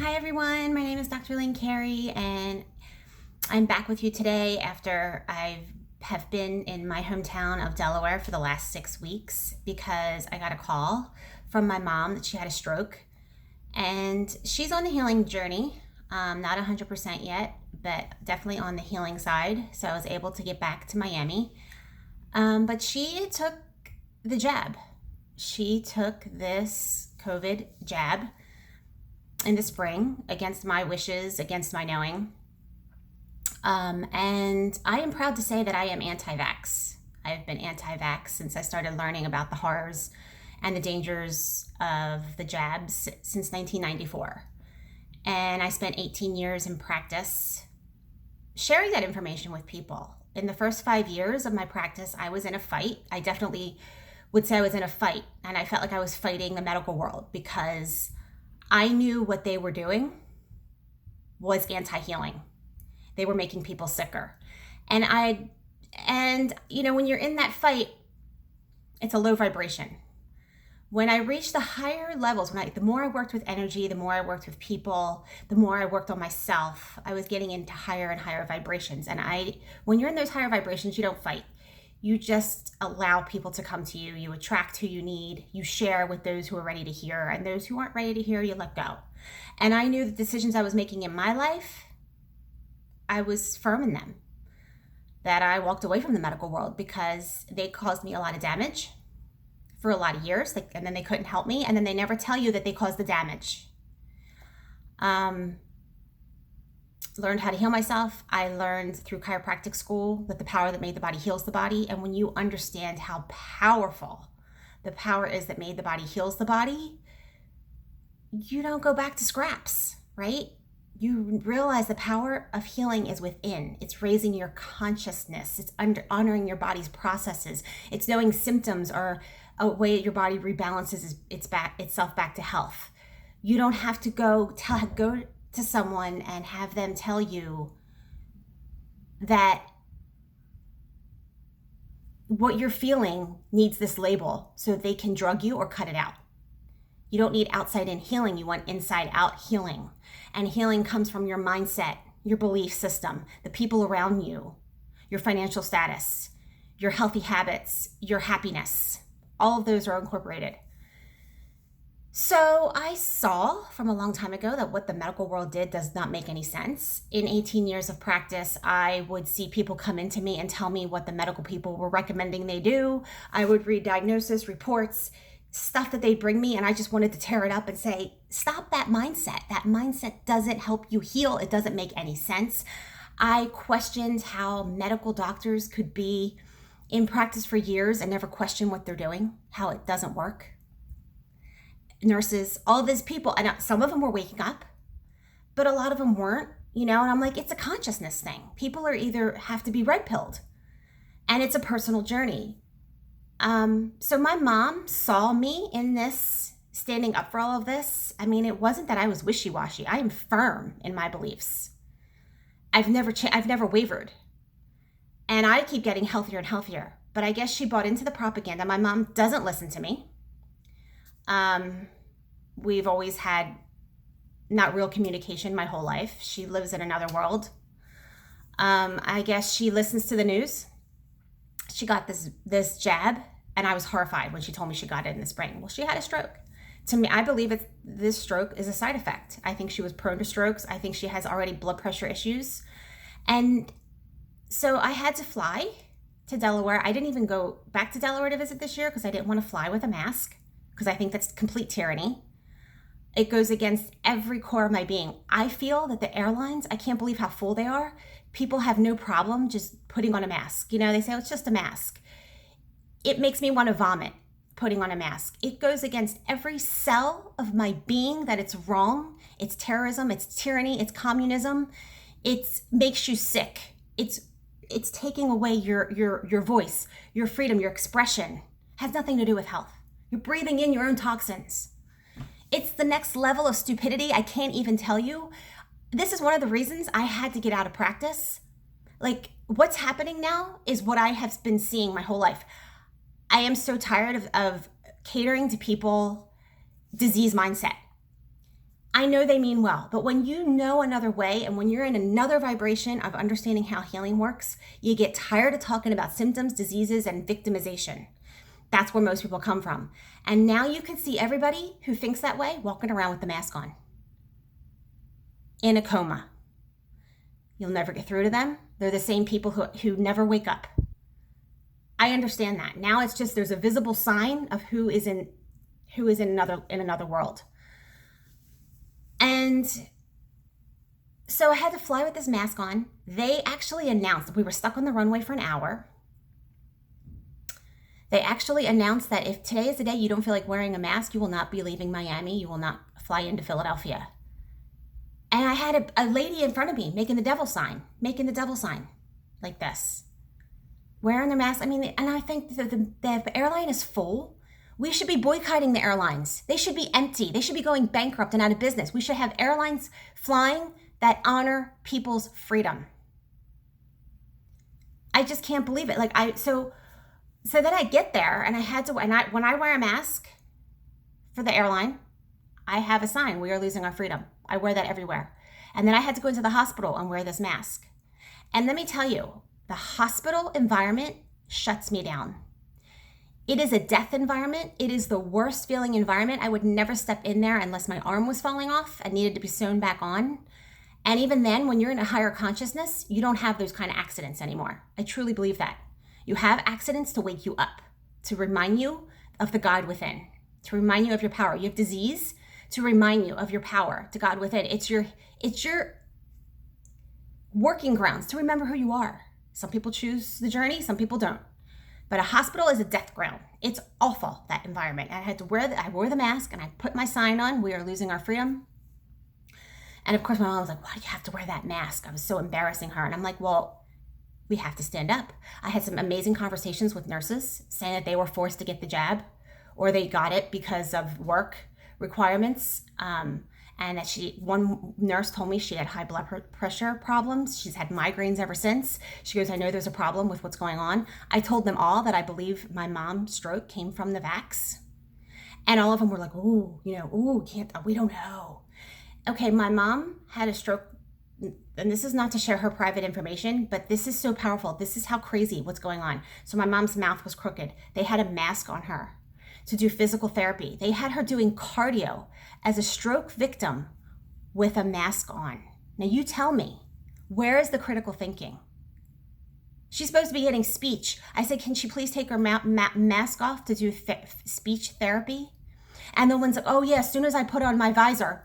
Hi everyone, my name is Dr. Lynn Carey and I'm back with you today after I have been in my hometown of Delaware for the last 6 weeks because I got a call from my mom that she had a stroke and she's on the healing journey. Not 100% yet, but definitely on the healing side. So I was able to get back to Miami. But she took the jab. She took this COVID jab in the spring against my wishes, against my knowing. And I am proud to say that I am anti-vax. I've been anti-vax since I started learning about the horrors and the dangers of the jabs since 1994. And I spent 18 years in practice sharing that information with people. In the first 5 years of my practice, I was in a fight. I definitely would say I was in a fight, and I felt like I was fighting the medical world because I knew what they were doing was anti-healing. They were making people sicker. And when you're in that fight, it's a low vibration. When I reached the higher levels, the more I worked with energy, the more I worked with people, the more I worked on myself, I was getting into higher and higher vibrations. And when you're in those higher vibrations, you don't fight. You just allow people to come to you. You attract who you need. You share with those who are ready to hear, and those who aren't ready to hear, you let go. And I knew the decisions I was making in my life, I was firm in them. That I walked away from the medical world because they caused me a lot of damage for a lot of years, and then they couldn't help me, and then they never tell you that they caused the damage. Learned how to heal myself. I learned through chiropractic school that the power that made the body heals the body. And when you understand how powerful the power is that made the body heals the body, you don't go back to scraps, right? You realize the power of healing is within. It's raising your consciousness. It's honoring your body's processes. It's knowing symptoms are a way your body rebalances itself back to health. You don't have to go to someone and have them tell you that what you're feeling needs this label so they can drug you or cut it out. You don't need outside in healing. You want inside out healing. And healing comes from your mindset, your belief system, the people around you, your financial status, your healthy habits, your happiness. All of those are incorporated. So I saw from a long time ago that what the medical world did does not make any sense. In 18 years of practice, I would see people come into me and tell me what the medical people were recommending they do. I would read diagnosis reports, stuff that they'd bring me, and I just wanted to tear it up and say, stop that mindset. That mindset doesn't help you heal. It doesn't make any sense. I questioned how medical doctors could be in practice for years and never question what they're doing, how it doesn't work. Nurses, all these people, and some of them were waking up, but a lot of them weren't, and I'm like, it's a consciousness thing. People are either have to be red pilled, and it's a personal journey. So my mom saw me in this, standing up for all of this. I mean, it wasn't that I was wishy-washy. I am firm in my beliefs. I've never wavered, and I keep getting healthier and healthier, but I guess she bought into the propaganda. My mom doesn't listen to me. We've always had not real communication my whole life. She lives in another world. I guess she listens to the news. She got this jab, and I was horrified when she told me she got it in the spring. Well, she had a stroke. To me, I believe this stroke is a side effect. I think she was prone to strokes. I think she has already blood pressure issues. And so I had to fly to Delaware. I didn't even go back to Delaware to visit this year because I didn't want to fly with a mask, because I think that's complete tyranny. It goes against every core of my being. I feel that the airlines, I can't believe how full they are. People have no problem just putting on a mask. They say, oh, it's just a mask. It makes me want to vomit putting on a mask. It goes against every cell of my being that it's wrong. It's terrorism, it's tyranny, it's communism. It makes you sick. It's taking away your voice, your freedom, your expression. Has nothing to do with health. You're breathing in your own toxins. It's the next level of stupidity. I can't even tell you. This is one of the reasons I had to get out of practice. Like, what's happening now is what I have been seeing my whole life. I am so tired of catering to people disease mindset. I know they mean well, but when you know another way and when you're in another vibration of understanding how healing works, you get tired of talking about symptoms, diseases, and victimization. That's where most people come from. And now you can see everybody who thinks that way walking around with the mask on, in a coma. You'll never get through to them. They're the same people who never wake up. I understand that. Now it's just there's a visible sign of who is in another world. And so I had to fly with this mask on. They actually announced, we were stuck on the runway for an hour. They actually announced that if today is the day you don't feel like wearing a mask, you will not be leaving Miami. You will not fly into Philadelphia. And I had a lady in front of me making the devil sign like this, wearing their mask. I mean, and I think the airline is full. We should be boycotting the airlines. They should be empty. They should be going bankrupt and out of business. We should have airlines flying that honor people's freedom. I just can't believe it. So then I get there and I had to, when I wear a mask for the airline, I have a sign, we are losing our freedom. I wear that everywhere. And then I had to go into the hospital and wear this mask. And let me tell you, the hospital environment shuts me down. It is a death environment. It is the worst feeling environment. I would never step in there unless my arm was falling off and needed to be sewn back on. And even then, when you're in a higher consciousness, you don't have those kind of accidents anymore. I truly believe that. You have accidents to wake you up, to remind you of the God within, to remind you of your power. You have disease to remind you of your power, to God within. It's your working grounds to remember who you are. Some people choose the journey, some people don't. But a hospital is a death ground. It's awful, that environment. And I wore the mask and I put my sign on, we are losing our freedom. And of course my mom was like, why do you have to wear that mask? I was so embarrassing her. And I'm like, well, we have to stand up. I had some amazing conversations with nurses saying that they were forced to get the jab or they got it because of work requirements. And that one nurse told me she had high blood pressure problems. She's had migraines ever since. She goes, I know there's a problem with what's going on. I told them all that I believe my mom's stroke came from the vax. And all of them were like, we don't know. Okay, my mom had a stroke, and this is not to share her private information, but this is so powerful. This is how crazy what's going on. So my mom's mouth was crooked. They had a mask on her to do physical therapy. They had her doing cardio as a stroke victim with a mask on. Now you tell me, where is the critical thinking? She's supposed to be getting speech. I said, can she please take her mask off to do speech therapy? And the one's like, oh yeah, as soon as I put on my visor,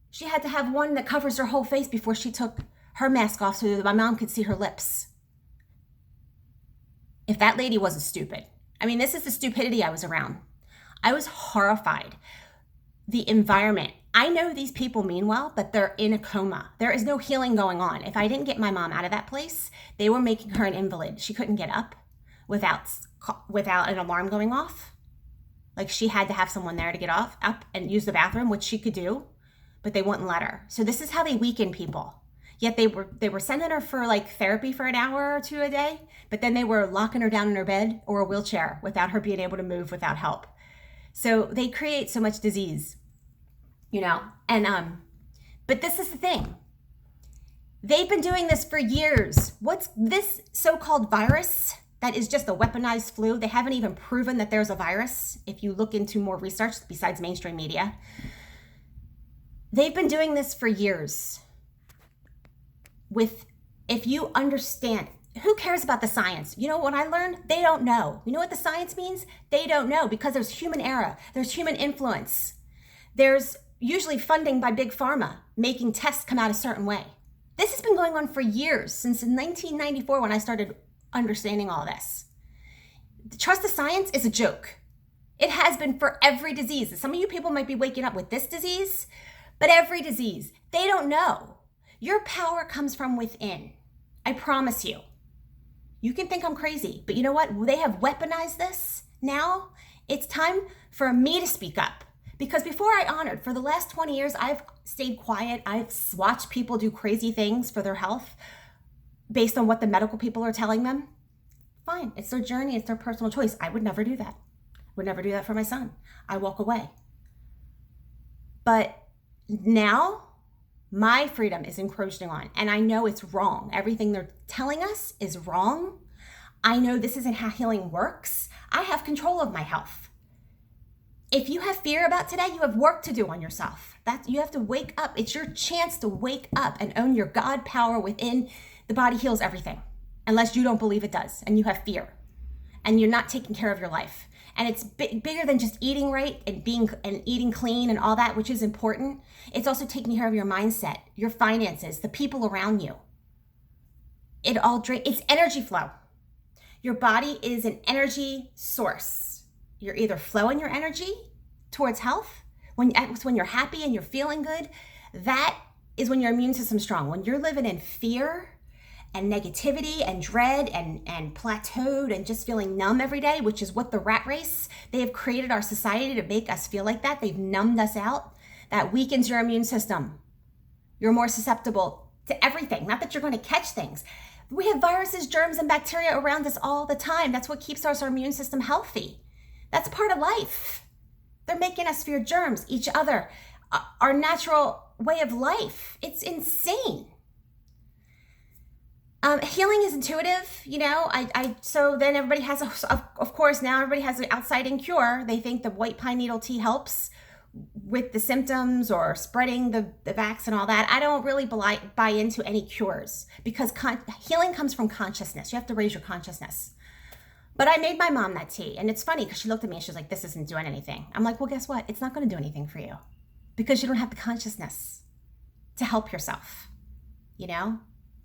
she had to have one that covers her whole face before she took her mask off so that my mom could see her lips. If that lady wasn't stupid. I mean, this is the stupidity I was around. I was horrified. The environment. I know these people mean well, but they're in a coma. There is no healing going on. If I didn't get my mom out of that place, they were making her an invalid. She couldn't get up without an alarm going off. Like she had to have someone there to get up and use the bathroom, which she could do, but they wouldn't let her. So this is how they weaken people. Yet they were sending her for like therapy for an hour or two a day, but then they were locking her down in her bed or a wheelchair without her being able to move without help. So they create so much disease, and but this is the thing. They've been doing this for years. What's this so-called virus that is just a weaponized flu? They haven't even proven that there's a virus. If you look into more research besides mainstream media, they've been doing this for years. If you understand, who cares about the science? You know what I learned? They don't know. You know what the science means? They don't know because there's human error. There's human influence. There's usually funding by big pharma making tests come out a certain way. This has been going on for years, since 1994 when I started understanding all this. Trust the science is a joke. It has been for every disease. Some of you people might be waking up with this disease, but every disease, they don't know. Your power comes from within. I promise you. You can think I'm crazy, but you know what? They have weaponized this. Now it's time for me to speak up. Because before I honored, for the last 20 years, I've stayed quiet. I've watched people do crazy things for their health based on what the medical people are telling them. Fine, it's their journey, it's their personal choice. I would never do that. Would never do that for my son. I walk away. But now my freedom is encroaching on, and I know it's wrong. Everything they're telling us is wrong. I know this isn't how healing works. I have control of my health. If you have fear about today, you have work to do on yourself. You have to wake up. It's your chance to wake up and own your God power within. The body heals everything, unless you don't believe it does, and you have fear, and you're not taking care of your life. And it's bigger than just eating right and eating clean and all that, which is important. It's also taking care of your mindset, your finances, the people around you. It's energy flow. Your body is an energy source. You're either flowing your energy towards health, when you're happy and you're feeling good. That is when your immune system's strong. When you're living in fear and negativity and dread and plateaued and just feeling numb every day, which is what the rat race, they have created our society to make us feel like that. They've numbed us out. That weakens your immune system. You're more susceptible to everything. Not that you're going to catch things. We have viruses, germs, and bacteria around us all the time. That's what keeps our immune system healthy. That's part of life. They're making us fear germs, each other, our natural way of life. It's insane. Healing is intuitive, so then everybody has, of course, now everybody has an outside-in cure. They think the white pine needle tea helps with the symptoms or spreading the vax and all that. I don't really buy into any cures, because healing comes from consciousness. You have to raise your consciousness. But I made my mom that tea, and it's funny because she looked at me and she was like, this isn't doing anything. I'm like, well, guess what? It's not going to do anything for you, because you don't have the consciousness to help yourself,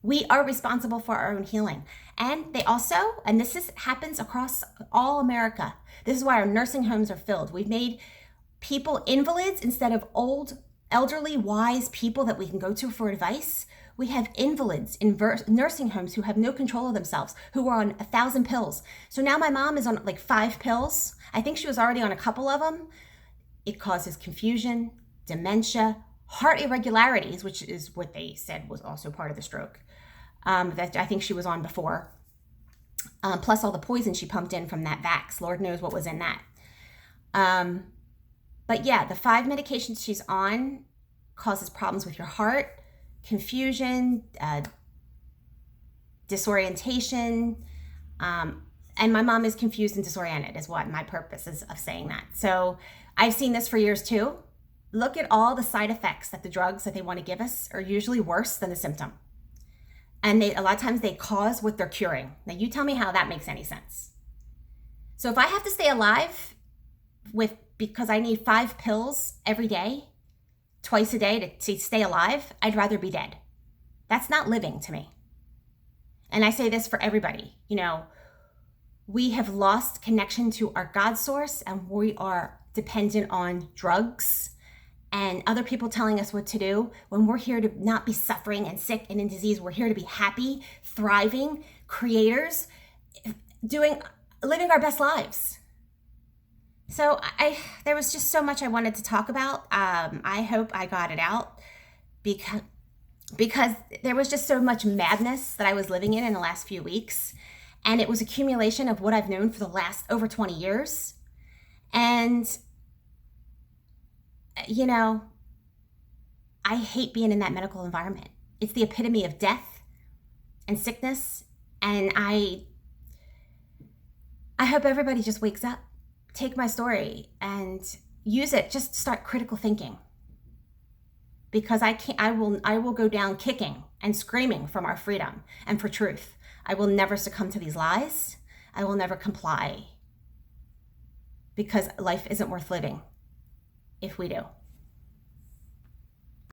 We are responsible for our own healing. And they also, and happens across all America. This is why our nursing homes are filled. We've made people invalids instead of old, elderly, wise people that we can go to for advice. We have invalids in nursing homes who have no control of themselves, who are on 1,000 pills. So now my mom is on like 5 pills. I think she was already on a couple of them. It causes confusion, dementia, heart irregularities, which is what they said was also part of the stroke. That I think she was on before, plus all the poison she pumped in from that vax. Lord knows what was in that. But yeah, the 5 medications she's on causes problems with your heart, confusion, disorientation, and my mom is confused and disoriented is what my purpose is of saying that. So I've seen this for years too. Look at all the side effects that the drugs that they want to give us are usually worse than the symptom. And a lot of times they cause what they're curing. Now you tell me how that makes any sense. So if I have to stay alive because I need 5 pills every day, twice a day to stay alive, I'd rather be dead. That's not living to me. And I say this for everybody. We have lost connection to our God source, and we are dependent on drugs and other people telling us what to do, when we're here to not be suffering and sick and in disease. We're here to be happy, thriving, creators, living our best lives. So there was just so much I wanted to talk about. I hope I got it out, because there was just so much madness that I was living in the last few weeks. And it was accumulation of what I've known for the last over 20 years. And I hate being in that medical environment. It's the epitome of death and sickness. And I hope everybody just wakes up, take my story and use it. Just start critical thinking, because I will go down kicking and screaming from our freedom and for truth. I will never succumb to these lies. I will never comply, because life isn't worth living if we do.